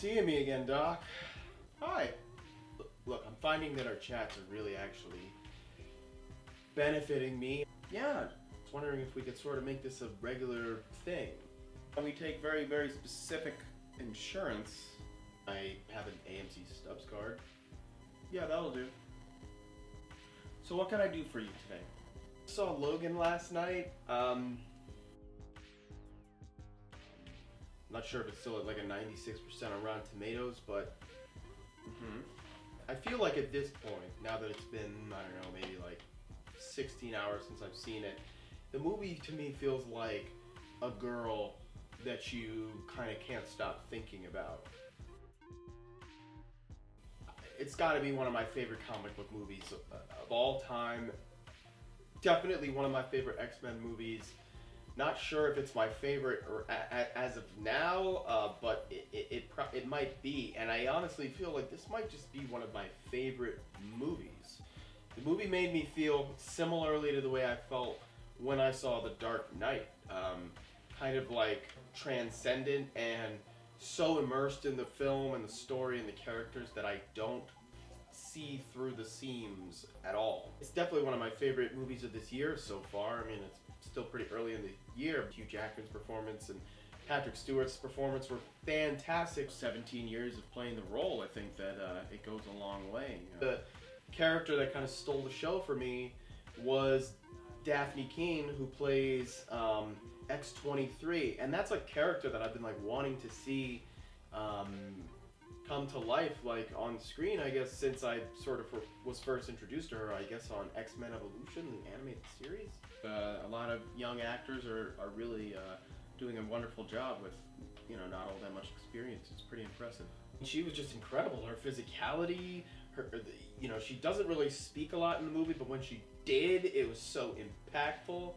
seeing me again, Doc. Hi. Look, I'm finding that our chats are really actually benefiting me. Yeah, I was wondering if we could sort of make this a regular thing. We take very, very specific insurance. I have an AMC Stubs card. Yeah, that'll do. So what can I do for you today? I saw Logan last night. Not sure if it's still at like a 96% on Rotten Tomatoes, but I feel like at this point, now that it's been, I don't know, maybe like 16 hours since I've seen it, the movie to me feels like a girl that you kind of can't stop thinking about. It's got to be one of my favorite comic book movies of all time. Definitely one of my favorite X-Men movies. Not sure if it's my favorite or as of now, but it might be. And I honestly feel like this might just be one of my favorite movies. The movie made me feel similarly to the way I felt when I saw The Dark Knight. Kind of like transcendent and so immersed in the film and the story and the characters that I don't see through the seams at all. It's definitely one of my favorite movies of this year so far. I mean, it's still pretty early in the year. Hugh Jackman's performance and Patrick Stewart's performance were fantastic. 17 years of playing the role, I think that it goes a long way. The character that kind of stole the show for me was Daphne Keane, who plays X-23, and that's a character that I've been like wanting to see come to life like on screen, I guess, since I sort of was first introduced to her, I guess, on X-Men Evolution, the animated series. A lot of young actors are really doing a wonderful job with, you know, not all that much experience. It's pretty impressive. She was just incredible. Her physicality, you know, she doesn't really speak a lot in the movie, but when she did, it was so impactful.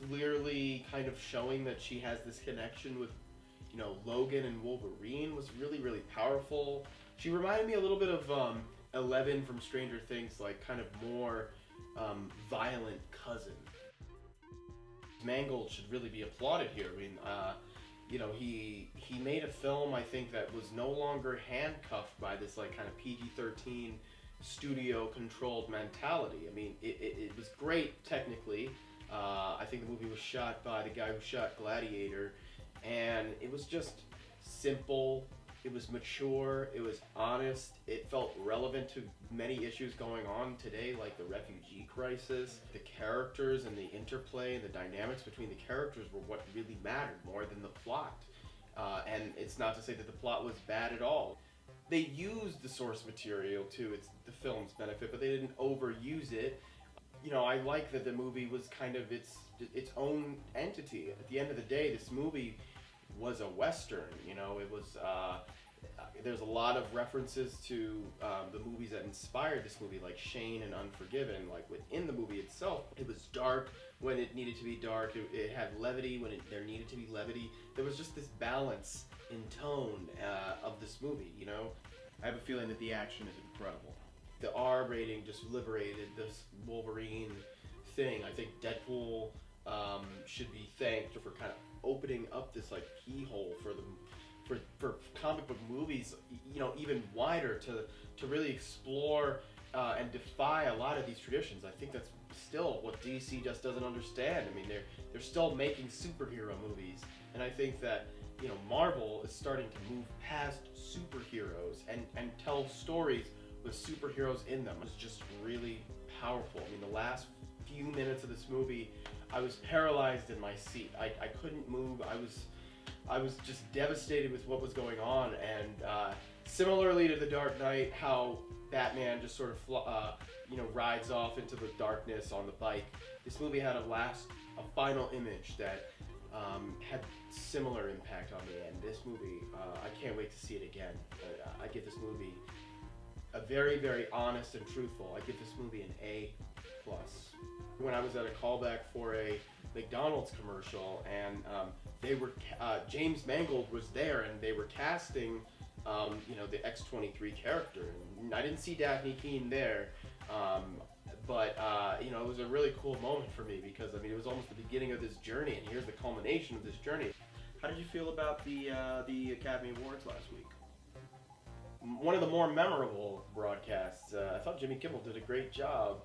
Clearly kind of showing that she has this connection with, you know, Logan and Wolverine was really, really powerful. She reminded me a little bit of Eleven from Stranger Things, like kind of more violent cousin. Mangold should really be applauded here. I mean, you know, he made a film, I think, that was no longer handcuffed by this like kind of PG-13 studio-controlled mentality. I mean, it was great technically. I think the movie was shot by the guy who shot Gladiator, and it was just simple, it was mature, it was honest, it felt relevant to many issues going on today, like the refugee crisis. The characters and the interplay and the dynamics between the characters were what really mattered more than the plot. And it's not to say that the plot was bad at all. They used the source material to the film's benefit, but they didn't overuse it. You know, I like that the movie was kind of its own entity. At the end of the day, this movie was a Western, you know, it was, there's a lot of references to the movies that inspired this movie, like Shane and Unforgiven. Like within the movie itself, it was dark when it needed to be dark, it had levity when there needed to be levity. There was just this balance in tone of this movie, you know. I have a feeling that the action is incredible. The R rating just liberated this Wolverine thing. I think Deadpool should be thanked for kind of opening up this like keyhole for comic book movies, you know, even wider to really explore and defy a lot of these traditions. I think that's still what DC just doesn't understand. I mean, they're still making superhero movies, and I think that, you know, Marvel is starting to move past superheroes and tell stories with superheroes in them. It's just really powerful. I mean, the last few minutes of this movie, I was paralyzed in my seat. I couldn't move. I was just devastated with what was going on. And similarly to The Dark Knight, how Batman just sort of you know, rides off into the darkness on the bike. This movie had a final image that had similar impact on me. And this movie, I can't wait to see it again. I give this movie a very, very honest and truthful. I give this movie an A+. When I was at a callback for a McDonald's commercial, and they were James Mangold was there, and they were casting, you know, the X-23 character. And I didn't see Daphne Keane there, but you know, it was a really cool moment for me because I mean, it was almost the beginning of this journey, and here's the culmination of this journey. How did you feel about the Academy Awards last week? one of the more memorable broadcasts. I thought Jimmy Kimmel did a great job.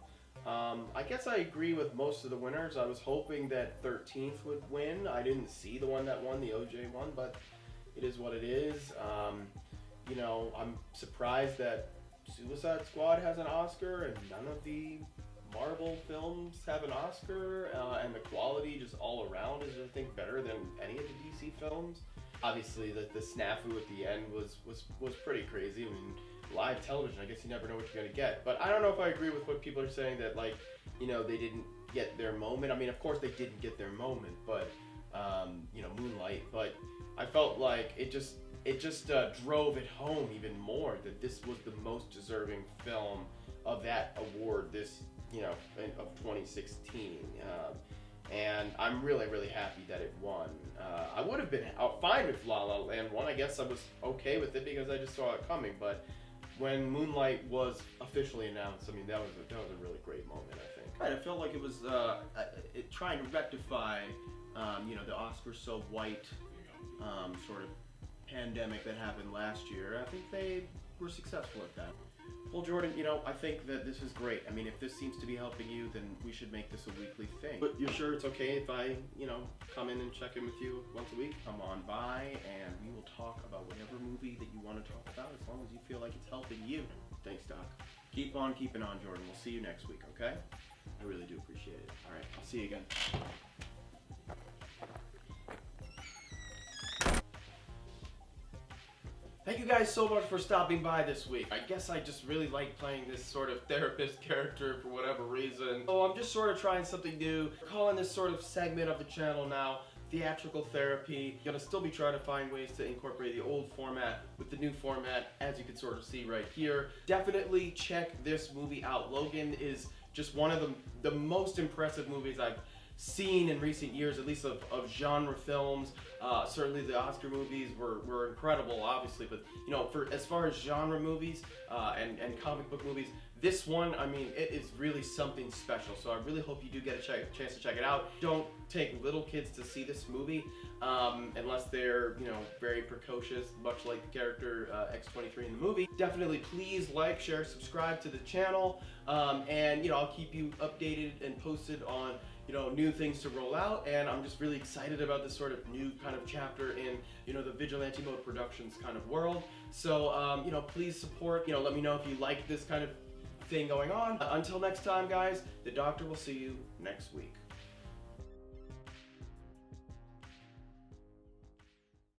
I guess I agree with most of the winners. I was hoping that 13th would win. I didn't see the one that won, the OJ one, but it is what it is. You know, I'm surprised that Suicide Squad has an Oscar and none of the Marvel films have an Oscar, and the quality just all around is, I think, better than any of the DC films. Obviously, the snafu at the end was pretty crazy. I mean, live television, I guess you never know what you're gonna get. But I don't know if I agree with what people are saying that, like, you know, they didn't get their moment. I mean, of course they didn't get their moment, but you know, Moonlight. But I felt like it just drove it home even more that this was the most deserving film of that award this, you know, of 2016. And I'm really, really happy that it won. I would have been fine if La La Land won. I guess I was okay with it because I just saw it coming. But when Moonlight was officially announced, I mean, that was a really great moment, I think. Right, I felt like it was trying to rectify, you know, the Oscars so white sort of pandemic that happened last year. I think they were successful at that. Well, Jordan, you know, I think that this is great. I mean, if this seems to be helping you, then we should make this a weekly thing. But you're sure it's okay if I, you know, come in and check in with you once a week? Come on by and we will talk about whatever movie that you want to talk about, as long as you feel like it's helping you. Thanks, Doc. Keep on keeping on, Jordan. We'll see you next week, okay? I really do appreciate it. All right, I'll see you again. Thank you guys so much for stopping by this week. I guess I just really like playing this sort of therapist character for whatever reason. So I'm just sort of trying something new. We're calling this sort of segment of the channel now Theatrical Therapy. Gonna still be trying to find ways to incorporate the old format with the new format, as you can sort of see right here. Definitely check this movie out. Logan is just one of the most impressive movies I've seen in recent years, at least of genre films. Certainly the Oscar movies were incredible, obviously, but you know, for as far as genre movies and comic book movies, this one, I mean, it is really something special. So I really hope you do get a chance to check it out. Don't take little kids to see this movie unless they're, you know, very precocious, much like the character X-23 in the movie. Definitely please like, share, subscribe to the channel, and you know, I'll keep you updated and posted on, you know, new things to roll out, and I'm just really excited about this sort of new kind of chapter in, you know, the Vigilante Mode Productions kind of world. So, you know, please support, you know, let me know if you like this kind of thing going on. Until next time, guys, the doctor will see you next week.